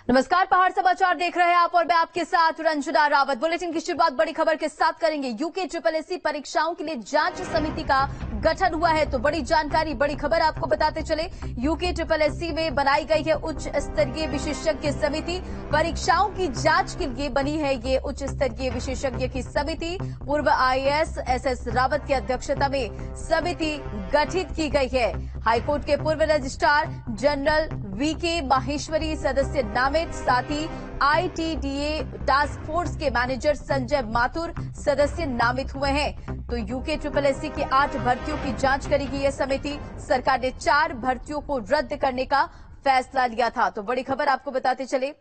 नमस्कार, पहाड़ समाचार देख रहे हैं आप और मैं आपके साथ रंजना रावत। बुलेटिन की शुरुआत बड़ी खबर के साथ करेंगे। यूके SSC परीक्षाओं के लिए जांच समिति का गठन हुआ है, तो बड़ी जानकारी, बड़ी खबर आपको बताते चले। यूके SSC में बनाई गई है उच्च स्तरीय विशेषज्ञ समिति। परीक्षाओं की जांच के लिए बनी है ये उच्च स्तरीय विशेषज्ञ की समिति। पूर्व IAS SS रावत की अध्यक्षता में समिति गठित की गई है। हाईकोर्ट के पूर्व रजिस्ट्रार जनरल VK माहेश्वरी सदस्य नामित, साथ ही ITDA टास्क फोर्स के मैनेजर संजय माथुर सदस्य नामित हुए हैं। तो यूके SSC की 8 भर्तियों की जांच करेगी ये समिति। सरकार ने 4 भर्तियों को रद्द करने का फैसला लिया था। तो बड़ी खबर आपको बताते चले।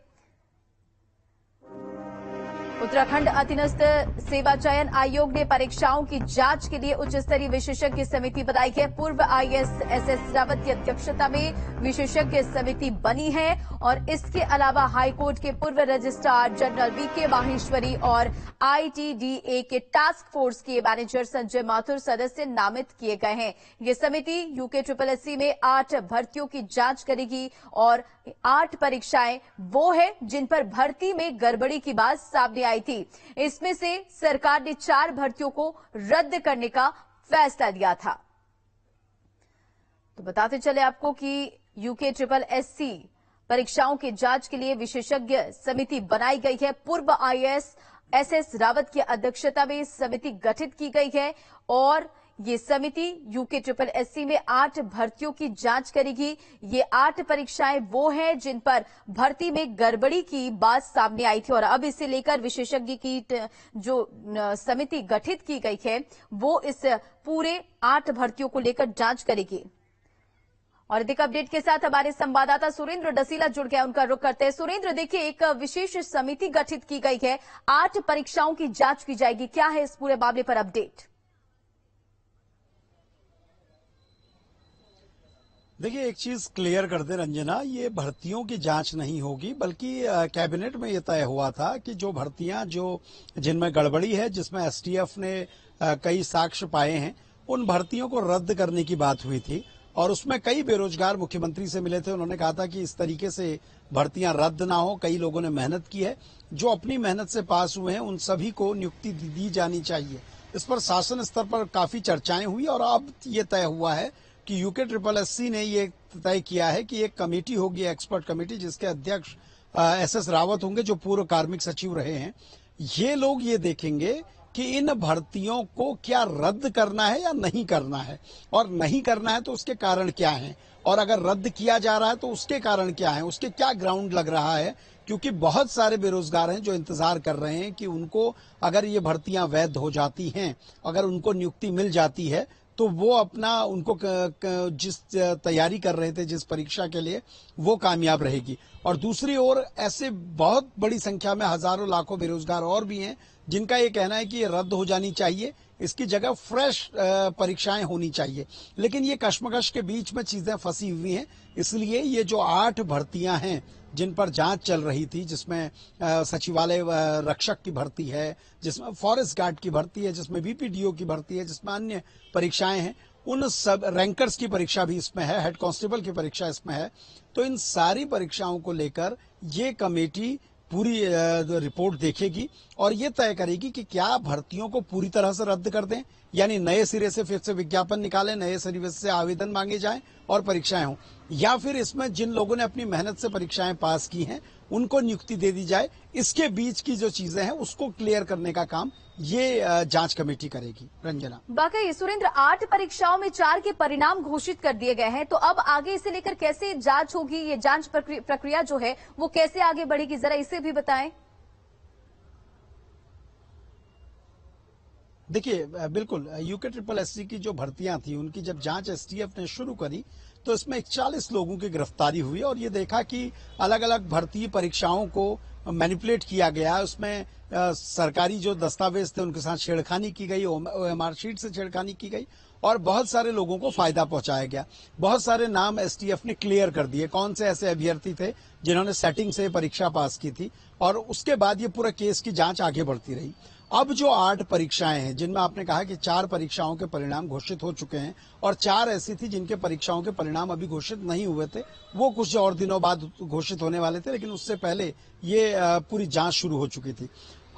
उत्तराखंड अधीनस्थ सेवा चयन आयोग ने परीक्षाओं की जांच के लिए उच्च स्तरीय विशेषज्ञ समिति बनाई है। पूर्व IAS SS रावत की अध्यक्षता में विशेषज्ञ समिति बनी है और इसके अलावा हाईकोर्ट के पूर्व रजिस्ट्रार जनरल VK माहेश्वरी और ITDA के टास्क फोर्स के मैनेजर संजय माथुर सदस्य नामित किए गए हैं। ये समिति यूके SSC में 8 भर्तियों की जांच करेगी और 8 परीक्षाएं वो है जिन पर भर्ती में गड़बड़ी की बात सामने आई थी। इसमें से सरकार ने 4 भर्तियों को रद्द करने का फैसला लिया था। तो बताते चले आपको कि यूके SSC परीक्षाओं की जांच के लिए विशेषज्ञ समिति बनाई गई है। पूर्व IAS SS रावत की अध्यक्षता में समिति गठित की गई है और ये समिति यूके SSC में 8 भर्तियों की जांच करेगी। ये 8 परीक्षाएं वो हैं जिन पर भर्ती में गड़बड़ी की बात सामने आई थी और अब इसे लेकर विशेषज्ञ की जो समिति गठित की गई है वो इस पूरे 8 भर्तियों को लेकर जांच करेगी। और अधिक अपडेट के साथ हमारे संवाददाता सुरेंद्र डसीला जुड़ गया, उनका रुख करते हैं। सुरेंद्र, देखिए, एक विशेष समिति गठित की गई है, 8 परीक्षाओं की जांच की जाएगी। क्या है इस पूरे मामले पर अपडेट? देखिए, एक चीज क्लियर कर दे रंजना, ये भर्तियों की जांच नहीं होगी, बल्कि कैबिनेट में ये तय हुआ था कि जो भर्तियां जिनमें गड़बड़ी है, जिसमें STF ने कई साक्ष्य पाए हैं, उन भर्तियों को रद्द करने की बात हुई थी और उसमें कई बेरोजगार मुख्यमंत्री से मिले थे। उन्होंने कहा था कि इस तरीके से भर्तियां रद्द ना हो, कई लोगों ने मेहनत की है, जो अपनी मेहनत से पास हुए हैं उन सभी को नियुक्ति दी जानी चाहिए। इस पर शासन स्तर पर काफी चर्चाएं हुई और अब ये तय हुआ है कि यूके SSC ने ये तय किया है कि एक कमेटी होगी, एक्सपर्ट कमेटी, जिसके अध्यक्ष SS रावत होंगे, जो पूर्व कार्मिक सचिव रहे हैं। ये लोग ये देखेंगे कि इन भर्तियों को क्या रद्द करना है या नहीं करना है, और नहीं करना है तो उसके कारण क्या हैं, और अगर रद्द किया जा रहा है तो उसके कारण क्या है, उसके क्या ग्राउंड लग रहा है। क्योंकि बहुत सारे बेरोजगार हैं जो इंतजार कर रहे हैं कि उनको अगर ये भर्तियां वैध हो जाती हैं, अगर उनको नियुक्ति मिल जाती है, तो वो अपना उनको जिस तैयारी कर रहे थे, जिस परीक्षा के लिए, वो कामयाब रहेगी। और दूसरी ओर ऐसे बहुत बड़ी संख्या में हजारों लाखों बेरोजगार और भी हैं जिनका ये कहना है कि ये रद्द हो जानी चाहिए, इसकी जगह फ्रेश परीक्षाएं होनी चाहिए। लेकिन ये कश्मकश के बीच में चीजें फंसी हुई हैं, इसलिए ये जो 8 भर्तियां हैं जिन पर जांच चल रही थी, जिसमें सचिवालय रक्षक की भर्ती है, जिसमें फॉरेस्ट गार्ड की भर्ती है, जिसमें BPDO की भर्ती है, जिसमें अन्य परीक्षाएं हैं, उन सब रैंकर्स की परीक्षा भी इसमें है, हेड कांस्टेबल की परीक्षा इसमें है। तो इन सारी परीक्षाओं को लेकर ये कमेटी पूरी रिपोर्ट देखेगी और ये तय करेगी कि क्या भर्तियों को पूरी तरह से रद्द कर दें, यानी नए सिरे से फिर से विज्ञापन निकालें, नए सिरे से आवेदन मांगे जाएं और परीक्षाएं हों, या फिर इसमें जिन लोगों ने अपनी मेहनत से परीक्षाएं पास की हैं उनको नियुक्ति दे दी जाए। इसके बीच की जो चीजें हैं उसको क्लियर करने का काम ये जांच कमेटी करेगी। रंजना, बाकी सुरेंद्र, 8 परीक्षाओं में 4 के परिणाम घोषित कर दिए गए हैं, तो अब आगे इसे लेकर कैसे जांच होगी, ये जांच प्रक्रिया जो है वो कैसे आगे बढ़ेगी, जरा इसे भी बताएं। देखिए, बिल्कुल, यूके SSC की जो भर्तियां थी उनकी जब जांच STF ने शुरू करी तो इसमें 41 लोगों की गिरफ्तारी हुई और ये देखा कि अलग अलग भर्ती परीक्षाओं को मैनिपुलेट किया गया। उसमें सरकारी जो दस्तावेज थे उनके साथ छेड़खानी की गई, OMR शीट से छेड़खानी की गई और बहुत सारे लोगों को फायदा पहुंचाया गया। बहुत सारे नाम STF ने क्लियर कर दिए, कौन से ऐसे अभ्यर्थी थे जिन्होंने सेटिंग से परीक्षा पास की थी, और उसके बाद ये पूरा केस की जांच आगे बढ़ती रही। अब जो 8 परीक्षाएं हैं जिनमें आपने कहा कि 4 परीक्षाओं के परिणाम घोषित हो चुके हैं और 4 ऐसी थी जिनके परीक्षाओं के परिणाम अभी घोषित नहीं हुए थे, वो कुछ और दिनों बाद घोषित होने वाले थे, लेकिन उससे पहले ये पूरी जांच शुरू हो चुकी थी।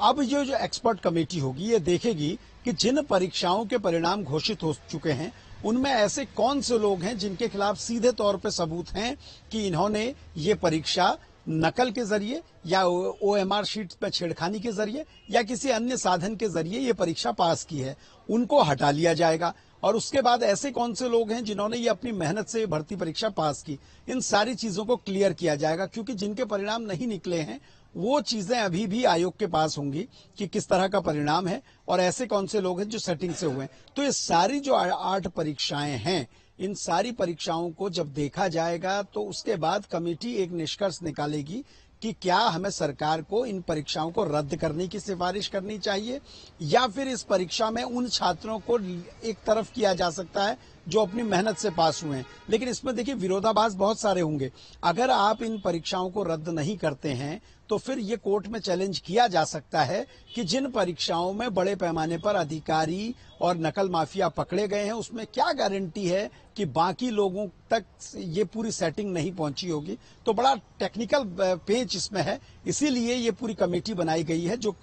अब ये जो एक्सपर्ट कमेटी होगी ये देखेगी कि जिन परीक्षाओं के परिणाम घोषित हो चुके हैं उनमें ऐसे कौन से लोग हैं जिनके खिलाफ सीधे तौर पे सबूत हैं कि इन्होंने ये परीक्षा नकल के जरिए या ओएमआर शीट में छेड़खानी के जरिए या किसी अन्य साधन के जरिए ये परीक्षा पास की है, उनको हटा लिया जाएगा। और उसके बाद ऐसे कौन से लोग हैं जिन्होंने ये अपनी मेहनत से भर्ती परीक्षा पास की, इन सारी चीजों को क्लियर किया जाएगा, क्योंकि जिनके परिणाम नहीं निकले हैं वो चीजें अभी भी आयोग के पास होंगी कि किस तरह का परिणाम है और ऐसे कौन से लोग हैं जो सेटिंग से हुए हैं। तो ये सारी जो 8 परीक्षाएं हैं, इन सारी परीक्षाओं को जब देखा जाएगा तो उसके बाद कमेटी एक निष्कर्ष निकालेगी कि क्या हमें सरकार को इन परीक्षाओं को रद्द करने की सिफारिश करनी चाहिए या फिर इस परीक्षा में उन छात्रों को एक तरफ किया जा सकता है जो अपनी मेहनत से पास हुए हैं। लेकिन इसमें देखिए विरोधाभास बहुत सारे होंगे। अगर आप इन परीक्षाओं को रद्द नहीं करते हैं तो फिर ये कोर्ट में चैलेंज किया जा सकता है कि जिन परीक्षाओं में बड़े पैमाने पर अधिकारी और नकल माफिया पकड़े गए हैं उसमें क्या गारंटी है कि बाकी लोगों तक ये पूरी सेटिंग नहीं पहुंची होगी। तो बड़ा टेक्निकल पेच इसमें है, इसीलिए ये पूरी कमेटी बनाई गई है जो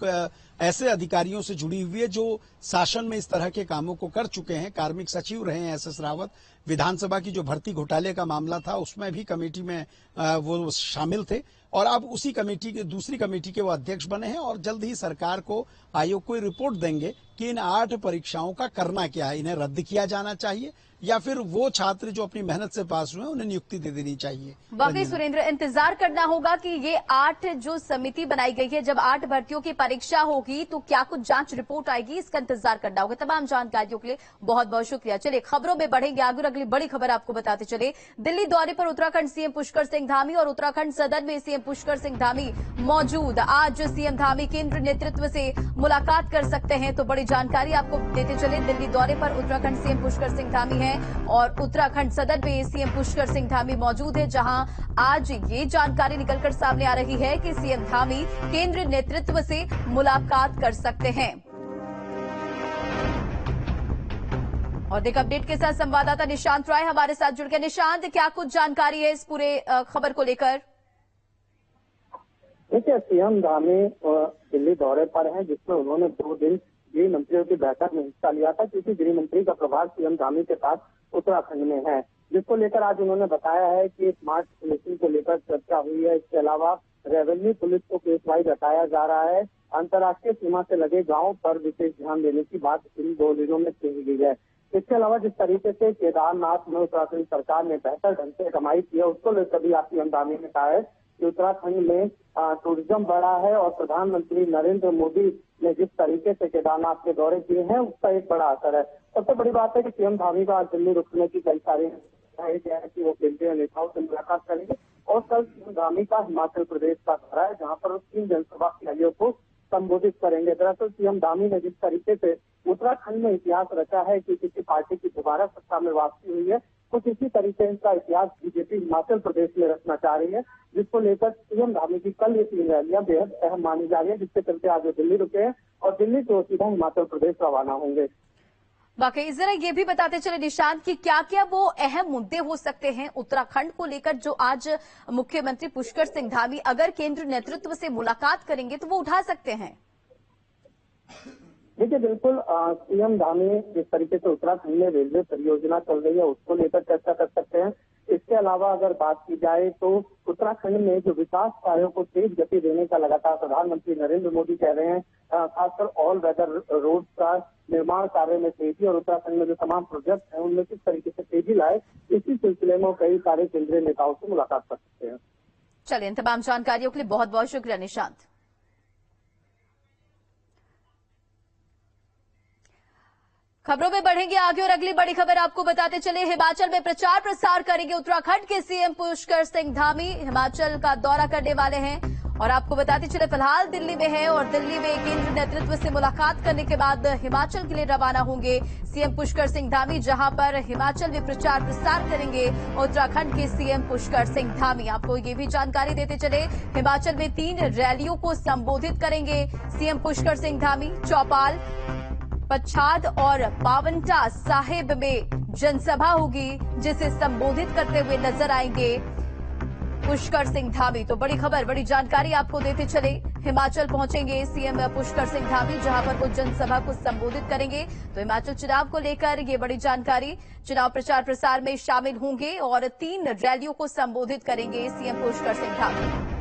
ऐसे अधिकारियों से जुड़ी हुई है जो शासन में इस तरह के कामों को कर चुके हैं। कार्मिक सचिव रहे हैं एसएस रावत, विधानसभा की जो भर्ती घोटाले का मामला था उसमें भी कमेटी में वो शामिल थे और अब उसी कमेटी के दूसरी कमेटी के वो अध्यक्ष बने हैं और जल्द ही सरकार को आयोग को रिपोर्ट देंगे कि इन 8 परीक्षाओं का करना क्या है, इन्हें रद्द किया जाना चाहिए या फिर वो छात्र जो अपनी मेहनत से पास हुए उन्हें नियुक्ति दे देनी चाहिए। बाकी सुरेंद्र, इंतजार करना होगा कि ये 8 जो समिति बनाई गई है, जब 8 भर्तियों की परीक्षा होगी तो क्या कुछ जांच रिपोर्ट आएगी, इसका इंतजार करना होगा। तमाम जानकारियों के लिए बहुत बहुत शुक्रिया। चलिए खबरों में बढ़ेंगे आगे और अगली बड़ी खबर आपको बताते चले। दिल्ली दौरे पर उत्तराखंड सीएम पुष्कर सिंह धामी और उत्तराखंड सदन में सीएम पुष्कर सिंह धामी मौजूद। आज सीएम धामी केंद्र नेतृत्व से मुलाकात कर सकते हैं, तो बड़ी जानकारी आपको देते चले। दिल्ली दौरे पर उत्तराखंड सीएम पुष्कर सिंह धामी है और उत्तराखंड सदन में सीएम पुष्कर सिंह धामी मौजूद है, जहां आज ये जानकारी निकलकर सामने आ रही है कि सीएम धामी केंद्रीय नेतृत्व से मुलाकात कर सकते हैं। और देख अपडेट के साथ संवाददाता निशांत राय हमारे साथ जुड़ गए। निशांत, क्या कुछ जानकारी है इस पूरे खबर को लेकर? देखिए, सीएम धामी दिल्ली दौरे पर हैं, जिसमें उन्होंने 2 दिन गृह मंत्रियों की बैठक में हिस्सा लिया था, क्योंकि गृह मंत्री का प्रभार सीएम धामी के पास उत्तराखंड में है, जिसको लेकर आज उन्होंने बताया है कि स्मार्ट पुलिसिंग को लेकर चर्चा हुई है। इसके अलावा रेवेन्यू पुलिस को केस वाइज हटाया जा रहा है। अंतर्राष्ट्रीय सीमा से लगे गांव पर विशेष ध्यान देने की बात इन 2 दिनों में कही गई है। इसके अलावा जिस तरीके से केदारनाथ में उत्तराखंड सरकार ने बेहतर ढंग से कमाई की है, उसको लेकर भी सीएम धामी ने कहा है कि उत्तराखंड में टूरिज्म बढ़ा है और प्रधानमंत्री नरेंद्र मोदी ने जिस तरीके से केदारनाथ के दौरे किए हैं उसका एक बड़ा असर है। सबसे बड़ी बात है कि सीएम धामी का आज दिल्ली रुकने की कई सारी है कि वो केंद्रीय नेताओं से मुलाकात करेंगे और कल सीएम धामी का हिमाचल प्रदेश का दौरा है, जहाँ पर 3 जनसभा रैलियों को संबोधित करेंगे। दरअसल सीएम धामी ने जिस तरीके से उत्तराखंड में इतिहास रचा है कि किसी पार्टी की दोबारा सत्ता में वापसी हुई है, कुछ इसी तरीके का इतिहास बीजेपी हिमाचल प्रदेश में रचना चाह रही है, जिसको लेकर सीएम धामी की कल ये 3 रैलियां बेहद अहम मानी जा रही है, जिसके चलते आज दिल्ली रुके हैं और दिल्ली से सीधा हिमाचल प्रदेश रवाना होंगे। बाकी जरा ये भी बताते चले निशांत कि क्या क्या वो अहम मुद्दे हो सकते हैं उत्तराखंड को लेकर जो आज मुख्यमंत्री पुष्कर सिंह धामी अगर केंद्र नेतृत्व से मुलाकात करेंगे तो वो उठा सकते हैं? देखिए, बिल्कुल सीएम धामी जिस तरीके से उत्तराखंड में रेलवे परियोजना चल रही है उसको लेकर चर्चा कर सकते हैं। इसके अलावा अगर बात की जाए तो उत्तराखंड में जो विकास कार्यों को तेज गति देने का लगातार प्रधानमंत्री नरेंद्र मोदी कह रहे हैं, खासकर ऑल वेदर रोड का निर्माण कार्य में तेजी और उत्तराखंड में जो तमाम प्रोजेक्ट हैं उनमें किस तरीके से तेजी लाए, इसी सिलसिले में कई सारे केंद्रीय नेताओं से मुलाकात कर सकते हैं। चलिए, इन तमाम जानकारियों के लिए बहुत बहुत शुक्रिया निशांत। खबरों में बढ़ेंगे आगे और अगली बड़ी खबर आपको बताते चले। हिमाचल में प्रचार प्रसार करेंगे उत्तराखंड के सीएम पुष्कर सिंह धामी। हिमाचल का दौरा करने वाले हैं और आपको बताते चले फिलहाल दिल्ली में है और दिल्ली में केंद्र नेतृत्व से मुलाकात करने के बाद हिमाचल के लिए रवाना होंगे सीएम पुष्कर सिंह धामी, जहां पर हिमाचल में प्रचार प्रसार करेंगे उत्तराखंड के सीएम पुष्कर सिंह धामी। आपको ये भी जानकारी देते चले, हिमाचल में 3 रैलियों को संबोधित करेंगे सीएम पुष्कर सिंह धामी। चौपाल, पच्छाद और पावंटा साहिब में जनसभा होगी, जिसे संबोधित करते हुए नजर आएंगे पुष्कर सिंह धामी। तो बड़ी खबर, बड़ी जानकारी आपको देते चले, हिमाचल पहुंचेंगे सीएम पुष्कर सिंह धामी, जहां पर वो जनसभा को संबोधित करेंगे। तो हिमाचल चुनाव को लेकर ये बड़ी जानकारी, चुनाव प्रचार प्रसार में शामिल होंगे और 3 रैलियों को संबोधित करेंगे सीएम पुष्कर सिंह धामी।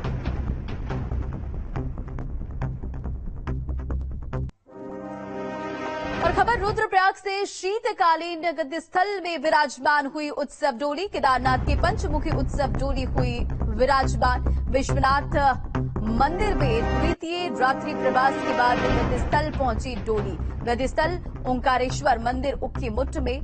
और खबर रुद्रप्रयाग से, शीतकालीन गद्दीस्थल में विराजमान हुई उत्सव डोली, केदारनाथ की पंचमुखी उत्सव डोली हुई विराजमान। विश्वनाथ मंदिर में द्वितीय रात्रि प्रवास के बाद गद्दीस्थल पहुंची डोली। गद्दीस्थल ओंकारेश्वर मंदिर उखीमुठ में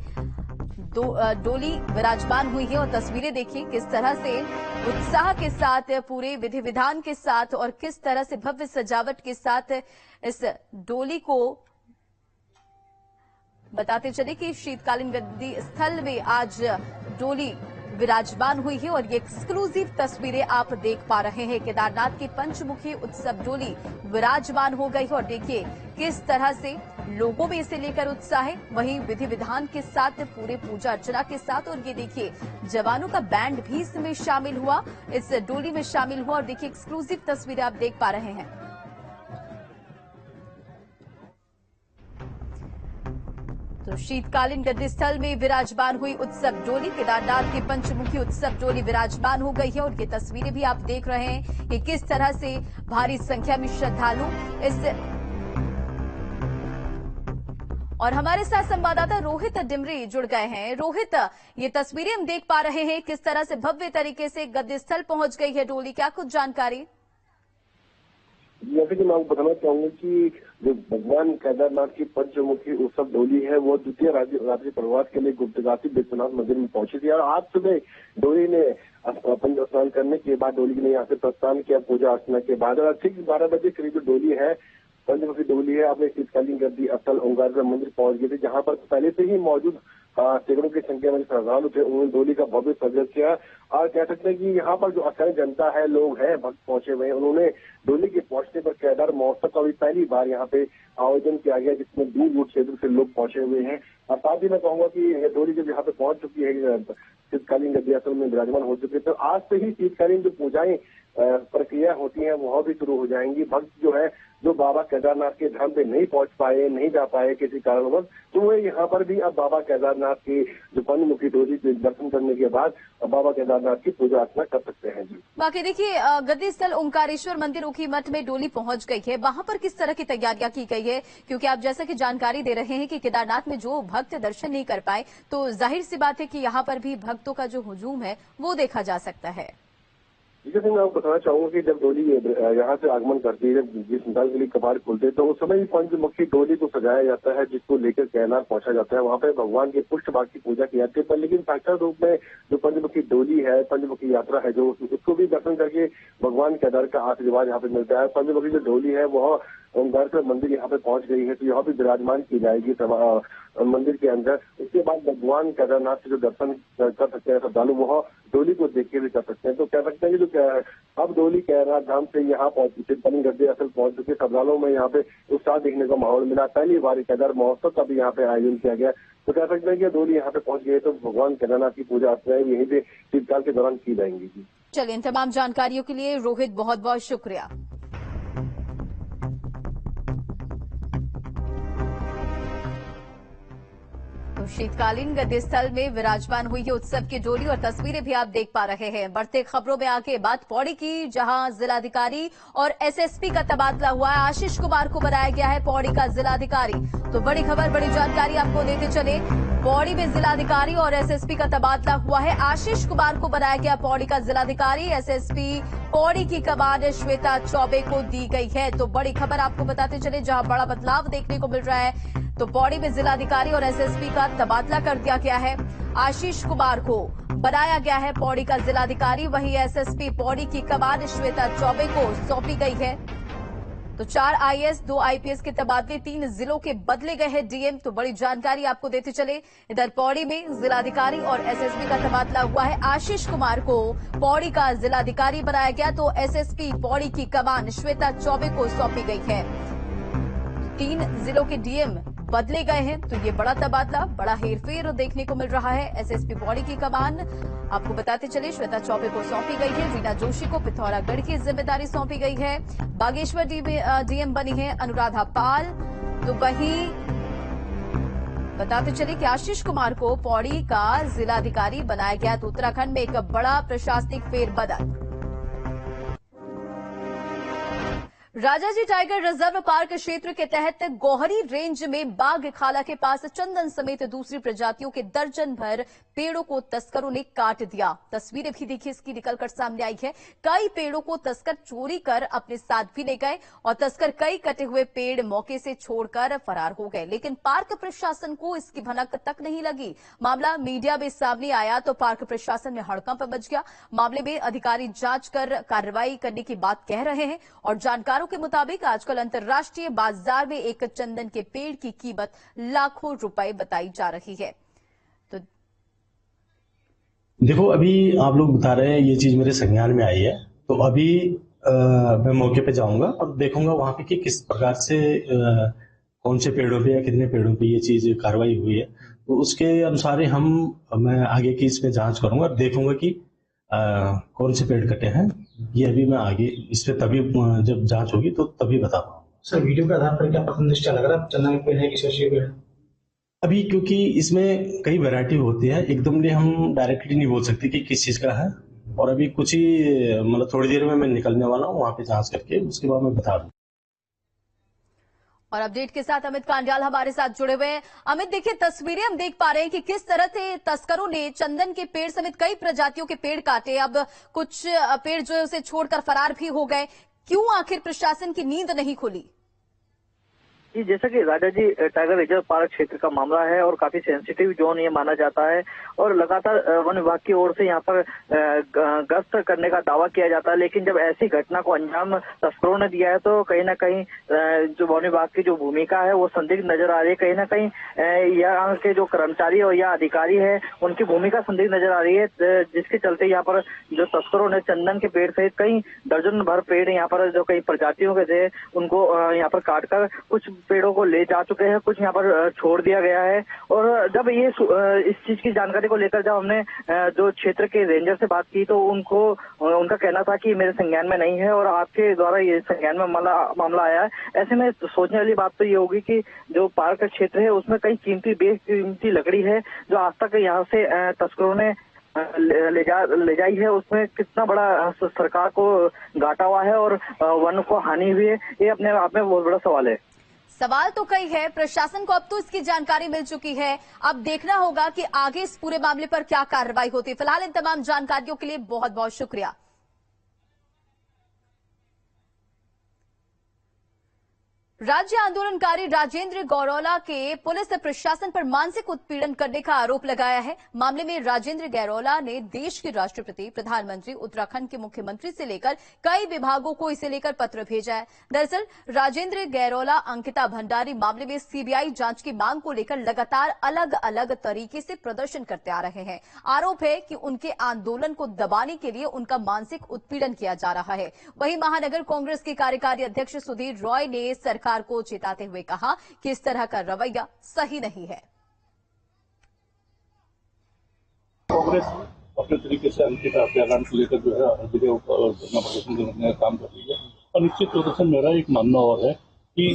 डोली विराजमान हुई है और तस्वीरें देखिए किस तरह से उत्साह के साथ, पूरे विधि विधान के साथ और किस तरह से भव्य सजावट के साथ इस डोली को बताते चले कि शीतकालीन गद्दी स्थल में आज डोली विराजमान हुई है और ये एक्सक्लूसिव तस्वीरें आप देख पा रहे हैं। केदारनाथ की पंचमुखी उत्सव डोली विराजमान हो गई है और देखिए किस तरह से लोगों में इसे लेकर उत्साह है, वहीं विधि विधान के साथ, पूरे पूजा अर्चना के साथ। और ये देखिए जवानों का बैंड भी इसमें शामिल हुआ, इस डोली में शामिल हुआ और देखिए एक्सक्लूसिव तस्वीरें आप देख पा रहे हैं। तो शीतकालीन गद्दीस्थल में विराजमान हुई उत्सव डोली, केदारनाथ की पंचमुखी उत्सव डोली विराजमान हो गई है और ये तस्वीरें भी आप देख रहे हैं कि किस तरह से भारी संख्या में श्रद्धालु इस। और हमारे साथ संवाददाता रोहित डिमरी जुड़ गए हैं। रोहित, ये तस्वीरें हम देख पा रहे हैं किस तरह से भव्य तरीके से गद्दीस्थल पहुंच गई है डोली, क्या कुछ जानकारी? जैसे कि मैं आपको बताना चाहूंगा कि जो भगवान केदारनाथ की पंचमुखी उत्सव डोली है वो द्वितीय रात्रि प्रवास के लिए गुप्तगासी विश्वनाथ मंदिर में पहुंची थी और आज सुबह डोली ने पंच स्नान करने के बाद डोली ने यहाँ से प्रस्थान किया पूजा अर्चना के बाद। और ठीक 12 बजे करीब डोली है, पंचमुखी डोली है, अपने शीतकालीन गद्दी स्थल ओंकारेश्वर मंदिर पहुंच गई थी, जहां पर पहले से ही मौजूद सैकड़ों की संख्या में श्रद्धालु थे। उन्होंने डोली का भव्य स्वागत किया और कह सकते हैं कि यहाँ पर जो अस्थायी जनता है, लोग हैं, भक्त पहुंचे हुए हैं। उन्होंने डोली के पहुंचने पर केदार महोत्सव का भी पहली बार यहाँ पे आयोजन किया गया, जिसमें दूर दूर क्षेत्र से लोग पहुंचे हुए हैं। और साथ ही मैं कहूंगा कि डोली जब यहाँ पे पहुंच चुकी है, शीतकालीन गद्दी स्थल में विराजमान हो चुके, तो आज से ही शीतकालीन जो पूजाएं प्रक्रिया होती है वह भी शुरू हो जाएंगी। भक्त जो है जो बाबा केदारनाथ के धाम पे नहीं पहुंच पाए, नहीं जा पाए किसी कारणवश, तो वे यहाँ पर भी अब बाबा केदारनाथ की जो पंचमुखी डोली के दर्शन करने के बाद बाबा केदारनाथ की पूजा अर्चना कर सकते हैं। जी बाकी देखिए गद्दी स्थल ओंकारेश्वर मंदिर उखीमठ में डोली पहुंच गई है, वहां पर किस तरह की तैयारियां की गई है? क्योंकि आप जैसा कि जानकारी दे रहे हैं कि केदारनाथ में जो भक्त दर्शन नहीं कर पाए, तो जाहिर सी बात है कि यहाँ पर भी भक्तों का जो हुजूम है वो देखा जा सकता है। जैसे मैं आपको बताना चाहूंगा कि जब डोली यहाँ से आगमन करती है, जब जिस स्थल के लिए कपाट खुलते हैं, तो उस समय ही पंचमुखी डोली को सजाया जाता है, जिसको लेकर केदारनाथ पहुंचा जाता है। वहाँ पे भगवान के पुष्ट भाग की पूजा की जाती है, पर लेकिन साक्षात रूप में जो पंचमुखी डोली है, पंचमुखी यात्रा है, जो उसको भी दर्शन करके भगवान केदार का आशीर्वाद यहाँ पे मिलता है। पंचमुखी जो डोली है वह ओंकारेश्वर मंदिर यहाँ पे पहुंच गई है, तो यहाँ पे विराजमान की जाएगी मंदिर के अंदर। उसके बाद भगवान केदारनाथ के जो दर्शन कर सकते हैं श्रद्धालु, वह डोली को देख के भी कर सकते हैं। तो कह सकते हैं कि जो अब डोली केदारनाथ धाम से यहाँ पहुंची, शीतकालीन गद्दी स्थल पहुंच चुके श्रद्धालुओं में यहाँ पे उत्साह देखने का माहौल मिला। पहली बार केदार महोत्सव का भी यहाँ पे आयोजन किया गया, तो कह सकते हैं कि डोली यहाँ पे पहुंच गई, तो भगवान केदारनाथ की पूजा अर्चनाएं यहीं पे शीतकाल के दौरान की जाएंगी। चलिए, इन तमाम जानकारियों के लिए रोहित बहुत बहुत शुक्रिया। तो शीतकालीन गद्दी स्थल में विराजमान हुई है उत्सव की डोली और तस्वीरें भी आप देख पा रहे हैं। बढ़ते खबरों में आगे बात पौड़ी की, जहां जिलाधिकारी और एसएसपी का तबादला हुआ है। आशीष कुमार को बनाया गया है पौड़ी का जिलाधिकारी। तो बड़ी खबर, बड़ी जानकारी आपको देते चले, पौड़ी में जिलाधिकारी और एसएसपी का तबादला हुआ है। आशीष कुमार को बनाया गया पौड़ी का जिलाधिकारी, एसएसपी पौड़ी की कमान श्वेता चौबे को दी गई है। तो बड़ी खबर आपको बताते चले, जहां बड़ा बदलाव देखने को मिल रहा है। तो पौड़ी में जिलाधिकारी और एसएसपी का तबादला कर दिया गया है। आशीष कुमार को बनाया गया है पौड़ी का जिलाधिकारी। वहीं एसएसपी पौड़ी की कमान श्वेता चौबे को सौंपी गई है। तो 4 आईएएस 2 आईपीएस के तबादले, 3 जिलों के बदले गए हैं डीएम। तो बड़ी जानकारी आपको देते चले, इधर पौड़ी में जिलाधिकारी और एसएसपी का तबादला हुआ है। आशीष कुमार को पौड़ी का जिलाधिकारी बनाया गया, तो एसएसपी पौड़ी की कमान श्वेता चौबे को सौंपी गई है। 3 जिलों के डीएम बदले गए हैं, तो ये बड़ा तबादला, बड़ा हेरफेर देखने को मिल रहा है। एसएसपी पौड़ी की कमान आपको बताते चले श्वेता चौबे को सौंपी गई है। रीना जोशी को पिथौरागढ़ की जिम्मेदारी सौंपी गई है। बागेश्वर डीएम बनी है अनुराधा पाल। तो वहीं बताते चले कि आशीष कुमार को पौड़ी का जिलाधिकारी बनाया गया। तो उत्तराखंड में एक बड़ा प्रशासनिक फेरबदल। राजाजी टाइगर रिजर्व पार्क क्षेत्र के तहत गोहरी रेंज में बाघ खाला के पास चंदन समेत दूसरी प्रजातियों के दर्जन भर पेड़ों को तस्करों ने काट दिया। तस्वीरें भी देखिए इसकी निकलकर सामने आई है। कई पेड़ों को तस्कर चोरी कर अपने साथ भी ले गए और तस्कर कई कटे हुए पेड़ मौके से छोड़कर फरार हो गए, लेकिन पार्क प्रशासन को इसकी भनक तक नहीं लगी। मामला मीडिया में सामने आया तो पार्क प्रशासन में हड़कंप मच गया। मामले में अधिकारी जांच कर कार्रवाई करने की बात कह रहे हैं और जानकारों के मुताबिक आजकल अंतर्राष्ट्रीय बाजार में एक चंदन के पेड़ की कीमत लाखों रुपए बताई जा रही है। तो देखो, अभी आप लोग बता रहे हैं ये चीज मेरे संज्ञान में आई है, तो अभी मैं मौके पे जाऊंगा और देखूंगा वहां पे कि किस प्रकार से कौन से पेड़ों पे या कितने पेड़ों पे ये चीज कार्रवाई हुई है। तो उसके अनुसार ही मैं आगे की इसमें जांच करूंगा और देखूंगा कि कौन से पेड़ कटे हैं। ये अभी मैं आगे इस पे तभी जब जांच होगी तो तभी बता पाऊंगा। सर, वीडियो के आधार पर क्या प्रथम लग रहा है चंदन के पेड़ है कि शशी पेड़? अभी क्योंकि इसमें कई वैरायटी होती है, एकदम हम डायरेक्टली नहीं बोल सकते कि किस चीज का है। और अभी कुछ ही मतलब थोड़ी देर में मैं निकलने वाला हूँ, वहां पे जांच करके उसके बाद मैं बता दूँ। और अपडेट के साथ अमित कांडियाल हमारे साथ जुड़े हुए हैं। अमित, देखिए तस्वीरें हम देख पा रहे हैं कि किस तरह से तस्करों ने चंदन के पेड़ समेत कई प्रजातियों के पेड़ काटे। अब कुछ पेड़ जो है उसे छोड़कर फरार भी हो गए। क्यों आखिर प्रशासन की नींद नहीं खुली? जी, जैसा कि राजाजी टाइगर रिजर्व पार्क क्षेत्र का मामला है और काफी सेंसिटिव जोन ये माना जाता है और लगातार वन विभाग की ओर से यहाँ पर गश्त करने का दावा किया जाता है, लेकिन जब ऐसी घटना को अंजाम तस्करों ने दिया है तो कहीं ना कहीं जो वन विभाग की जो भूमिका है वो संदिग्ध नजर आ रही है। कहीं ना कहीं यहाँ के जो कर्मचारी और या अधिकारी है उनकी भूमिका संदिग्ध नजर आ रही है, जिसके चलते यहाँ पर जो तस्करों ने चंदन के पेड़ सहित कई दर्जन भर पेड़ यहाँ पर जो कई प्रजातियों के थे उनको यहाँ पर काटकर कुछ पेड़ों को ले जा चुके हैं, कुछ यहाँ पर छोड़ दिया गया है। और जब ये इस चीज की जानकारी को लेकर जब हमने जो क्षेत्र के रेंजर से बात की तो उनका कहना था कि मेरे संज्ञान में नहीं है और आपके द्वारा ये संज्ञान में मामला आया है। ऐसे में सोचने वाली बात तो ये होगी कि जो पार्क क्षेत्र है उसमें कई बेकीमती लकड़ी है जो आज तक यहाँ से तस्करों ने ले जाई है, उसमें कितना बड़ा सरकार को घाटा हुआ है और वन को हानि हुई है, ये अपने आप में बहुत बड़ा सवाल है। सवाल तो कई है, प्रशासन को अब तो इसकी जानकारी मिल चुकी है। अब देखना होगा कि आगे इस पूरे मामले पर क्या कार्रवाई होती है। फिलहाल इन तमाम जानकारियों के लिए बहुत बहुत शुक्रिया। राज्य आंदोलनकारी राजेंद्र गौरोला के पुलिस प्रशासन पर मानसिक उत्पीड़न करने का आरोप लगाया है। मामले में राजेंद्र गौरोला ने देश के राष्ट्रपति, प्रधानमंत्री, उत्तराखंड के मुख्यमंत्री से लेकर कई विभागों को इसे लेकर पत्र भेजा है। दरअसल राजेंद्र गौरोला, अंकिता भंडारी मामले में सीबीआई जांच की मांग को लेकर लगातार अलग अलग तरीके से प्रदर्शन करते आ रहे हैं। आरोप है कि उनके आंदोलन को दबाने के लिए उनका मानसिक उत्पीड़न किया जा रहा है। वहीं महानगर कांग्रेस के कार्यकारी अध्यक्ष सुधीर रॉय ने सरकार को चेताते हुए कहा कि इस तरह का रवैया सही नहीं है। कांग्रेस अपने तरीके से अंकिता हत्याकांड को लेकर जो है धरना प्रदर्शन करने का काम कर रही है और निश्चित प्रदर्शन मेरा एक मानना और है कि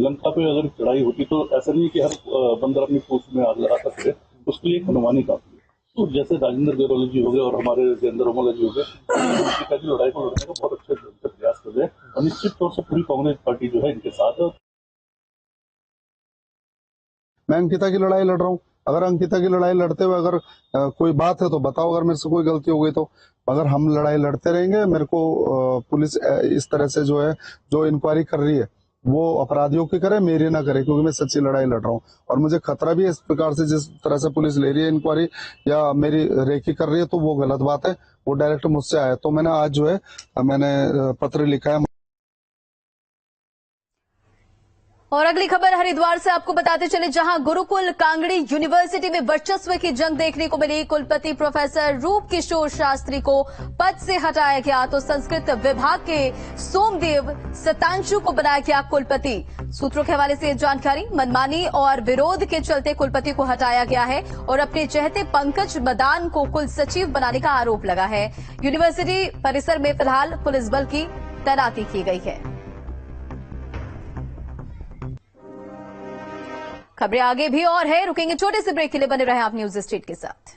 लंका पे अगर चढ़ाई होती तो ऐसा नहीं कि हर बंदर अपनी पूछ में आग लगा सकते, उसके लिए अनुमानी काफी है। तो जैसे राजेंद्र गौरोला जी हो गए और हमारे देवेंद्र उमला जी हो गए, अंकिता की लड़ाई को लड़ने का बहुत अच्छे प्रयास कर रहे हैं और निश्चित तौर से पूरी कांग्रेस पार्टी जो है इनके साथ है। मैं अंकिता की लड़ाई लड़ रहा हूँ। अगर अंकिता की लड़ाई लड़ते हुए अगर कोई बात है तो बताओ, अगर मेरे से कोई गलती हो गई तो। अगर हम लड़ाई लड़ते रहेंगे, मेरे को पुलिस इस तरह से जो है जो इंक्वायरी कर रही है वो अपराधियों की करे, मेरी ना करे, क्योंकि मैं सच्ची लड़ाई लड़ रहा हूँ। और मुझे खतरा भी है इस प्रकार से, जिस तरह से पुलिस ले रही है इंक्वायरी या मेरी रेकी कर रही है, तो वो गलत बात है। वो डायरेक्ट मुझसे आया, तो मैंने आज जो है मैंने पत्र लिखा है। और अगली खबर हरिद्वार से आपको बताते चले, जहां गुरुकुल कांगड़ी यूनिवर्सिटी में वर्चस्व की जंग देखने को मिली। कुलपति प्रोफेसर रूप किशोर शास्त्री को पद से हटाया गया, तो संस्कृत विभाग के सोमदेव सतांशु को बनाया गया कुलपति। सूत्रों के हवाले से जानकारी, मनमानी और विरोध के चलते कुलपति को हटाया गया है और अपने चहेते पंकज मदान को कुल सचिव बनाने का आरोप लगा है। यूनिवर्सिटी परिसर में फिलहाल पुलिस बल की तैनाती की गई है। खबरें आगे भी और है, रुकेंगे छोटे से ब्रेक के लिए, बने रहे आप न्यूज स्ट्रीट के साथ।